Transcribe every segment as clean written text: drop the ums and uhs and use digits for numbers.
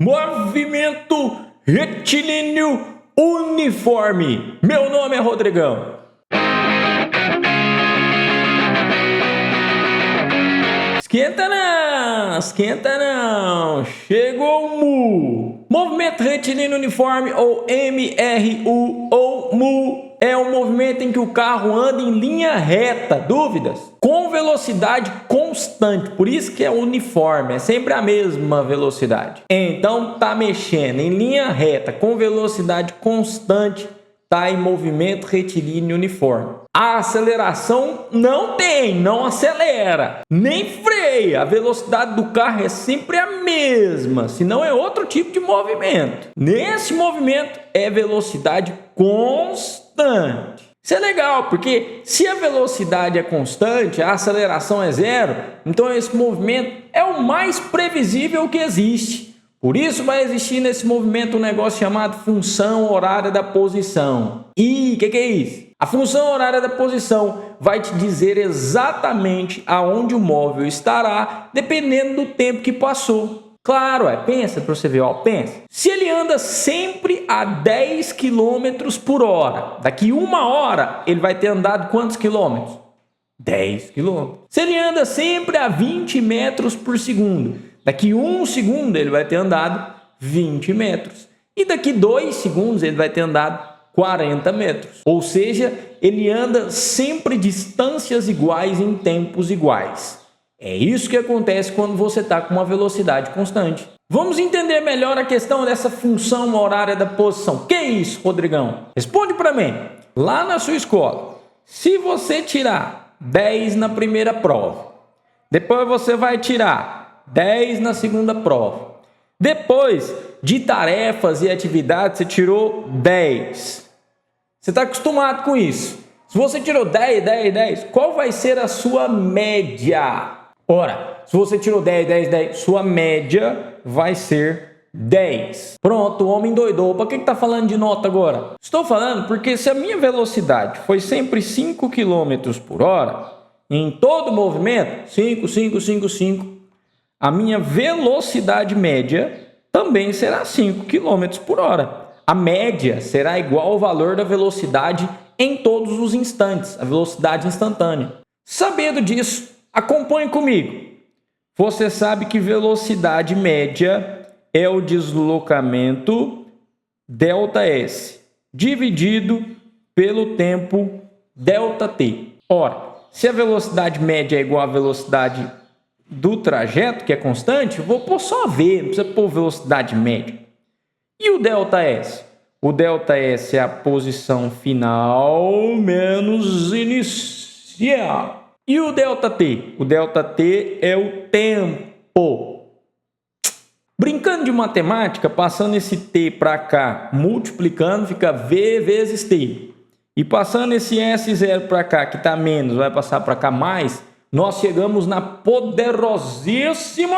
Movimento retilíneo uniforme. Meu nome é Rodrigão. Esquenta não, chegou o MU. Movimento retilíneo uniforme, ou MRU, ou MU, é um movimento em que o carro anda em linha reta, dúvidas? Com velocidade constante, por isso que é uniforme, é sempre a mesma velocidade. Então tá mexendo em linha reta, com velocidade constante, tá em movimento retilíneo uniforme. A aceleração não acelera, nem freia. A velocidade do carro é sempre a mesma, senão é outro tipo de movimento. Nesse movimento é velocidade constante. Isso é legal, porque se a velocidade é constante, a aceleração é zero, então esse movimento é o mais previsível que existe. Por isso vai existir nesse movimento um negócio chamado função horária da posição. E o que é isso? A função horária da posição vai te dizer exatamente aonde o móvel estará, dependendo do tempo que passou. Claro, pensa para você ver, pensa. Se ele anda sempre a 10 km por hora, daqui 1 hora ele vai ter andado quantos quilômetros? 10 km. Se ele anda sempre a 20 metros por segundo, daqui 1 segundo ele vai ter andado 20 metros. E daqui 2 segundos ele vai ter andado 40 metros. Ou seja, ele anda sempre distâncias iguais em tempos iguais. É isso que acontece quando você está com uma velocidade constante. Vamos entender melhor a questão dessa função horária da posição. Que é isso, Rodrigão? Responde para mim. Lá na sua escola, se você tirar 10 na primeira prova, depois você vai tirar 10 na segunda prova, depois de tarefas e atividades você tirou 10. Você está acostumado com isso. Se você tirou 10, qual vai ser a sua média? Ora, se você tirou 10, sua média vai ser 10. Pronto, o homem doidou. Para que está falando de nota agora? Estou falando porque se a minha velocidade foi sempre 5 km por hora, em todo movimento, 5, a minha velocidade média também será 5 km por hora. A média será igual ao valor da velocidade em todos os instantes, a velocidade instantânea. Sabendo disso, acompanhe comigo. Você sabe que velocidade média é o deslocamento ΔS dividido pelo tempo ΔT. Ora, se a velocidade média é igual à velocidade do trajeto, que é constante, eu vou pôr só V, não precisa pôr velocidade média. E o ΔS? O ΔS é a posição final menos inicial. E o ΔT? O ΔT é o tempo. Brincando de matemática, passando esse T para cá, multiplicando, fica V vezes T. E passando esse S0 para cá, que está menos, vai passar para cá mais, nós chegamos na poderosíssima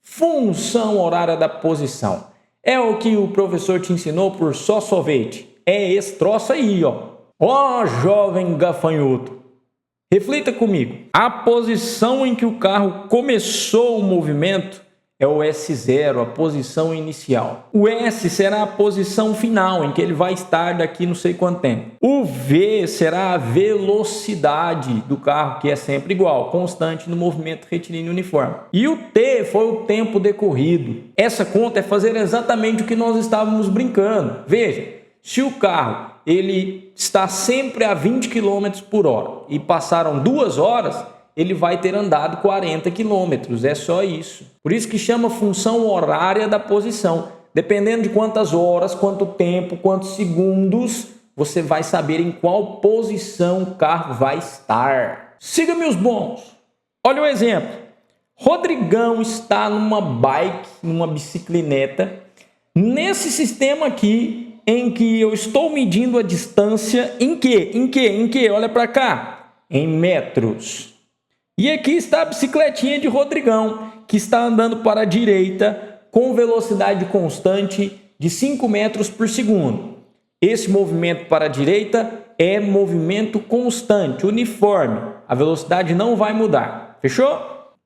função horária da posição. É o que o professor te ensinou por só sorvete. É esse troço aí, ó, jovem gafanhoto. Reflita comigo. A posição em que o carro começou o movimento é o S0, a posição inicial. O S será a posição final, em que ele vai estar daqui não sei quanto tempo. O V será a velocidade do carro, que é sempre igual, constante no movimento retilíneo uniforme. E o T foi o tempo decorrido. Essa conta é fazer exatamente o que nós estávamos brincando. Veja, se o carro ele está sempre a 20 km por hora e passaram 2 horas, ele vai ter andado 40 quilômetros, é só isso. Por isso que chama função horária da posição. Dependendo de quantas horas, quanto tempo, quantos segundos, você vai saber em qual posição o carro vai estar. Siga-me os bons. Olha o exemplo. Rodrigão está numa bike, numa bicicleta, nesse sistema aqui, em que eu estou medindo a distância em que? Olha para cá. Em metros. E aqui está a bicicletinha de Rodrigão, que está andando para a direita com velocidade constante de 5 metros por segundo. Esse movimento para a direita é movimento constante, uniforme. A velocidade não vai mudar. Fechou?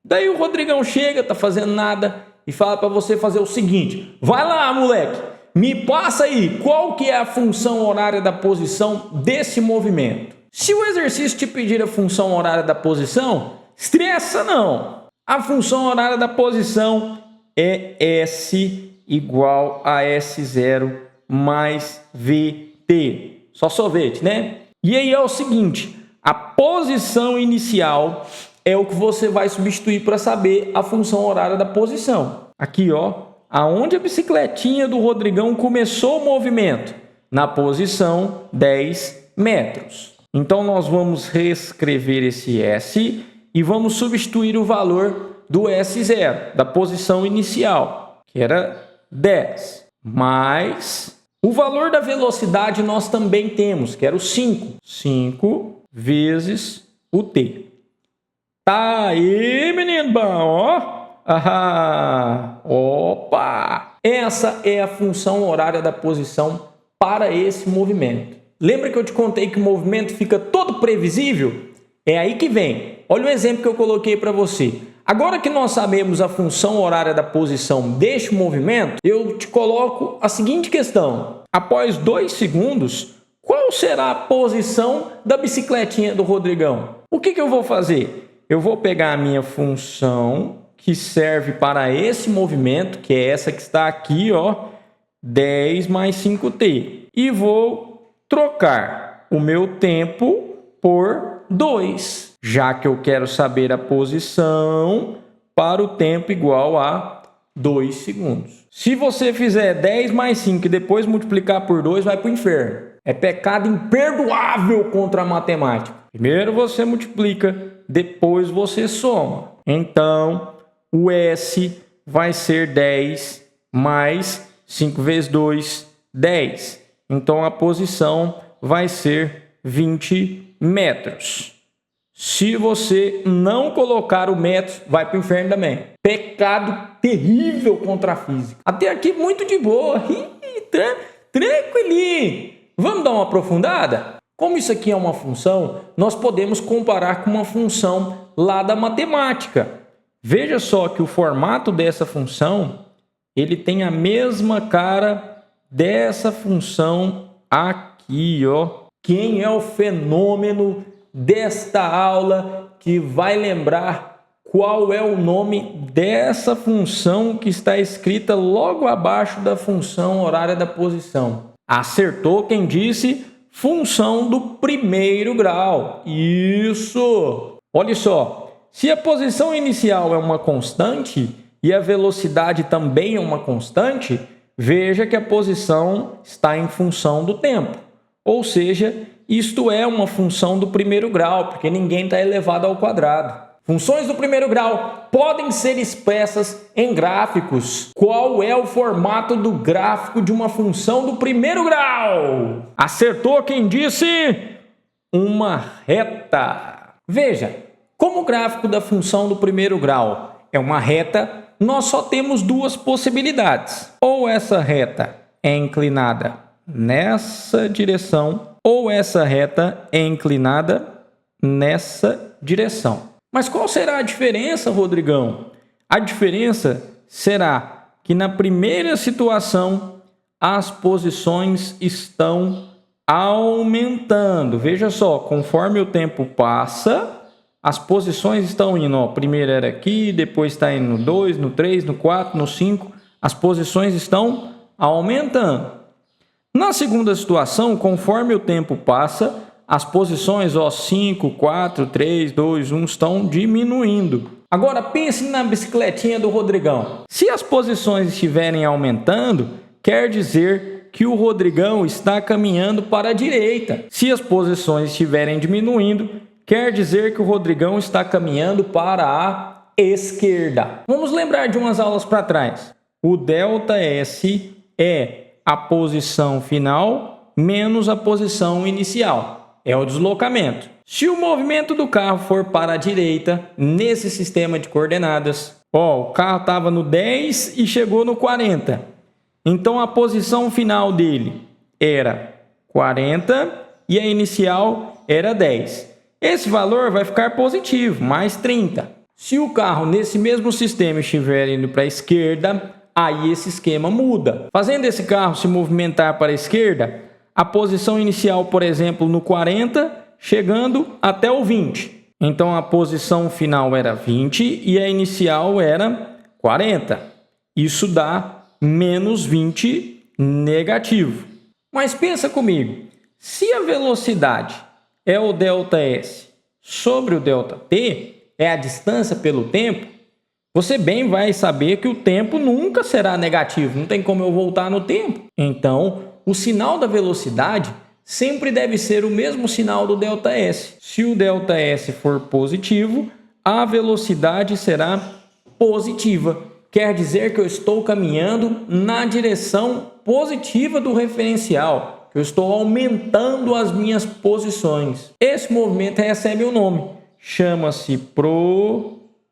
Daí o Rodrigão chega, tá fazendo nada, e fala para você fazer o seguinte: vai lá, moleque, me passa aí qual que é a função horária da posição desse movimento. Se o exercício te pedir a função horária da posição, estressa não. A função horária da posição é S igual a S0 mais VT. Só sorvete, né? E aí é o seguinte, a posição inicial é o que você vai substituir para saber a função horária da posição. Aqui, ó, aonde a bicicletinha do Rodrigão começou o movimento? Na posição 10 metros. Então, nós vamos reescrever esse S e vamos substituir o valor do S0, da posição inicial, que era 10, mais o valor da velocidade nós também temos, que era o 5. 5 vezes o T. Tá aí, menino bom, ó. Ah, opa! Essa é a função horária da posição para esse movimento. Lembra que eu te contei que o movimento fica todo previsível? É aí que vem. Olha o exemplo que eu coloquei para você. Agora que nós sabemos a função horária da posição deste movimento, eu te coloco a seguinte questão. Após 2 segundos, qual será a posição da bicicletinha do Rodrigão? O que eu vou fazer? Eu vou pegar a minha função que serve para esse movimento, que é essa que está aqui, ó, 10 mais 5t. E vou trocar o meu tempo por 2, já que eu quero saber a posição para o tempo igual a 2 segundos. Se você fizer 10 mais 5 e depois multiplicar por 2, vai para o inferno. É pecado imperdoável contra a matemática. Primeiro você multiplica, depois você soma. Então, o S vai ser 10 mais 5 vezes 2, 10. Então, a posição vai ser 20 metros. Se você não colocar o metro, vai para o inferno também. Pecado terrível contra a física. Até aqui muito de boa. Tranquilinho. Vamos dar uma aprofundada? Como isso aqui é uma função, nós podemos comparar com uma função lá da matemática. Veja só que o formato dessa função, ele tem a mesma cara dessa função aqui, ó. Quem é o fenômeno desta aula que vai lembrar qual é o nome dessa função que está escrita logo abaixo da função horária da posição? Acertou quem disse função do primeiro grau. Isso! Olha só, se a posição inicial é uma constante e a velocidade também é uma constante, veja que a posição está em função do tempo. Ou seja, isto é uma função do primeiro grau, porque ninguém está elevado ao quadrado. Funções do primeiro grau podem ser expressas em gráficos. Qual é o formato do gráfico de uma função do primeiro grau? Acertou quem disse uma reta. Veja, como o gráfico da função do primeiro grau é uma reta, nós só temos duas possibilidades. Ou essa reta é inclinada nessa direção, ou essa reta é inclinada nessa direção. Mas qual será a diferença, Rodrigão? A diferença será que na primeira situação as posições estão aumentando. Veja só, conforme o tempo passa, as posições estão indo. Ó, primeiro era aqui, depois está indo no 2, no 3, no 4, no 5. As posições estão aumentando. Na segunda situação, conforme o tempo passa, as posições, ó, 5, 4, 3, 2, 1 estão diminuindo. Agora pense na bicicletinha do Rodrigão. Se as posições estiverem aumentando, quer dizer que o Rodrigão está caminhando para a direita. Se as posições estiverem diminuindo, quer dizer que o Rodrigão está caminhando para a esquerda. Vamos lembrar de umas aulas para trás. O ΔS é a posição final menos a posição inicial. É o deslocamento. Se o movimento do carro for para a direita, nesse sistema de coordenadas, ó, o carro estava no 10 e chegou no 40. Então, a posição final dele era 40 e a inicial era 10. Esse valor vai ficar positivo, mais 30. Se o carro nesse mesmo sistema estiver indo para a esquerda, aí esse esquema muda. Fazendo esse carro se movimentar para a esquerda, a posição inicial, por exemplo, no 40, chegando até o 20. Então a posição final era 20 e a inicial era 40. Isso dá menos 20 negativo. Mas pensa comigo, se a velocidade é o ΔS sobre o ΔT, é a distância pelo tempo, você bem vai saber que o tempo nunca será negativo, não tem como eu voltar no tempo. Então, o sinal da velocidade sempre deve ser o mesmo sinal do ΔS. Se o ΔS for positivo, a velocidade será positiva. Quer dizer que eu estou caminhando na direção positiva do referencial, que eu estou aumentando as minhas posições. Esse movimento recebe um nome, chama-se progressivo.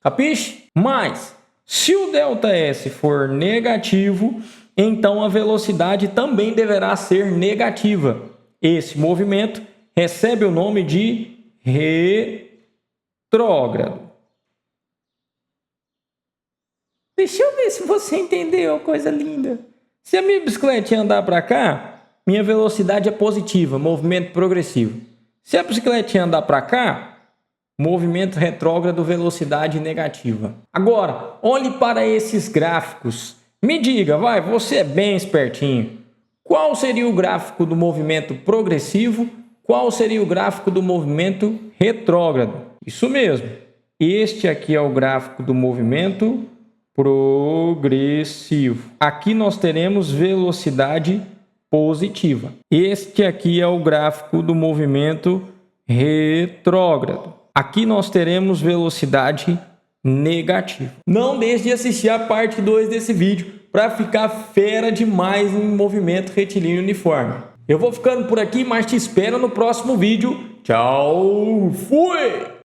Capiche? Mas, se o ΔS for negativo, então a velocidade também deverá ser negativa. Esse movimento recebe o nome de retrógrado. Deixa eu ver se você entendeu, coisa linda. Se a minha bicicleta andar para cá, minha velocidade é positiva, movimento progressivo. Se a bicicleta andar para cá, movimento retrógrado, velocidade negativa. Agora, olhe para esses gráficos. Me diga, você é bem espertinho. Qual seria o gráfico do movimento progressivo? Qual seria o gráfico do movimento retrógrado? Isso mesmo. Este aqui é o gráfico do movimento progressivo. Aqui nós teremos velocidade positiva. Este aqui é o gráfico do movimento retrógrado. Aqui nós teremos velocidade negativa. Não deixe de assistir a parte 2 desse vídeo para ficar fera demais em movimento retilíneo uniforme. Eu vou ficando por aqui, mas te espero no próximo vídeo. Tchau, fui!